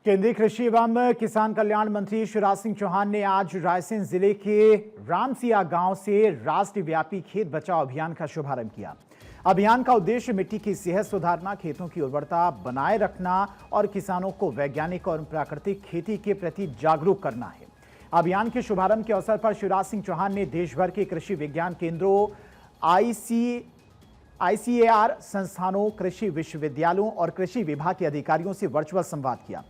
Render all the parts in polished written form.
केंद्रीय कृषि एवं किसान कल्याण मंत्री शिवराज सिंह चौहान ने आज रायसेन जिले के रामसिया गांव से राष्ट्रव्यापी खेत बचाओ अभियान का शुभारंभ किया। अभियान का उद्देश्य मिट्टी की सेहत सुधारना, खेतों की उर्वरता बनाए रखना और किसानों को वैज्ञानिक और प्राकृतिक खेती के प्रति जागरूक करना है। अभियान के शुभारंभ के अवसर पर शिवराज सिंह चौहान ने देश भर के कृषि विज्ञान केंद्रों, आईसीएआर संस्थानों, कृषि विश्वविद्यालयों और कृषि विभाग के अधिकारियों से वर्चुअल संवाद किया।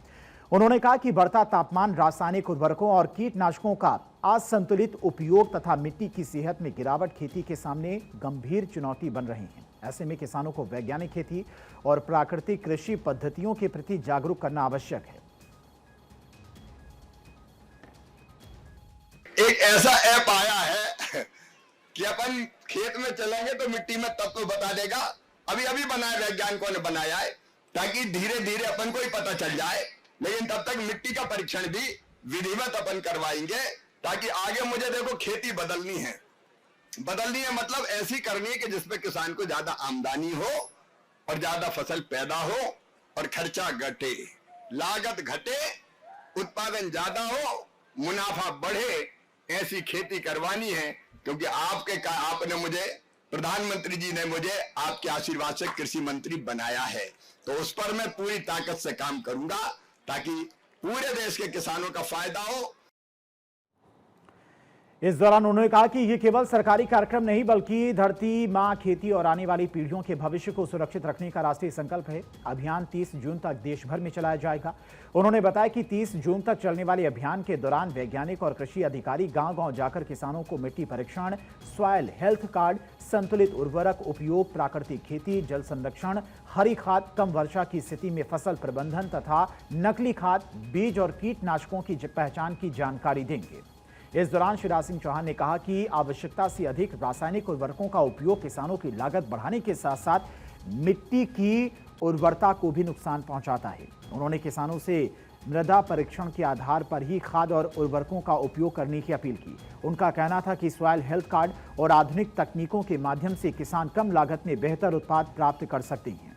उन्होंने कहा कि बढ़ता तापमान, रासायनिक उर्वरकों और कीटनाशकों का असंतुलित उपयोग तथा मिट्टी की सेहत में गिरावट खेती के सामने गंभीर चुनौती बन रही है। ऐसे में किसानों को वैज्ञानिक खेती और प्राकृतिक कृषि पद्धतियों के प्रति जागरूक करना आवश्यक है। एक ऐसा ऐप आया है कि अपन खेत में चलेंगे तो मिट्टी में तत्व बता देगा। अभी अभी बनाया, वैज्ञानिकों ने बनाया है ताकि धीरे धीरे अपन को ही पता चल जाए। लेकिन तब तक मिट्टी का परीक्षण भी विधिवत अपन करवाएंगे ताकि आगे मुझे देखो खेती बदलनी है मतलब ऐसी करनी है कि जिसमें किसान को ज्यादा आमदनी हो और ज्यादा फसल पैदा हो और खर्चा घटे, लागत घटे, उत्पादन ज्यादा हो, मुनाफा बढ़े। ऐसी खेती करवानी है क्योंकि आपने मुझे, प्रधानमंत्री जी ने मुझे आपके आशीर्वाद से कृषि मंत्री बनाया है, तो उस पर मैं पूरी ताकत से काम करूंगा ताकि पूरे देश के किसानों का फायदा हो। इस दौरान उन्होंने कहा कि ये केवल सरकारी कार्यक्रम नहीं बल्कि धरती मां, खेती और आने वाली पीढ़ियों के भविष्य को सुरक्षित रखने का राष्ट्रीय संकल्प है। अभियान 30 जून तक देश भर में चलाया जाएगा। उन्होंने बताया कि 30 जून तक चलने वाले अभियान के दौरान वैज्ञानिक और कृषि अधिकारी गांव-गांव जाकर किसानों को मिट्टी परीक्षण, सॉइल हेल्थ कार्ड, संतुलित उर्वरक उपयोग, प्राकृतिक खेती, जल संरक्षण, हरी खाद, कम वर्षा की स्थिति में फसल प्रबंधन तथा नकली खाद, बीज और कीटनाशकों की पहचान की जानकारी देंगे। इस दौरान शिवराज सिंह चौहान ने कहा कि आवश्यकता से अधिक रासायनिक उर्वरकों का उपयोग किसानों की लागत बढ़ाने के साथ साथ मिट्टी की उर्वरता को भी नुकसान पहुंचाता है। उन्होंने किसानों से मृदा परीक्षण के आधार पर ही खाद और उर्वरकों का उपयोग करने की अपील की। उनका कहना था कि सॉइल हेल्थ कार्ड और आधुनिक तकनीकों के माध्यम से किसान कम लागत में बेहतर उत्पाद प्राप्त कर सकते हैं।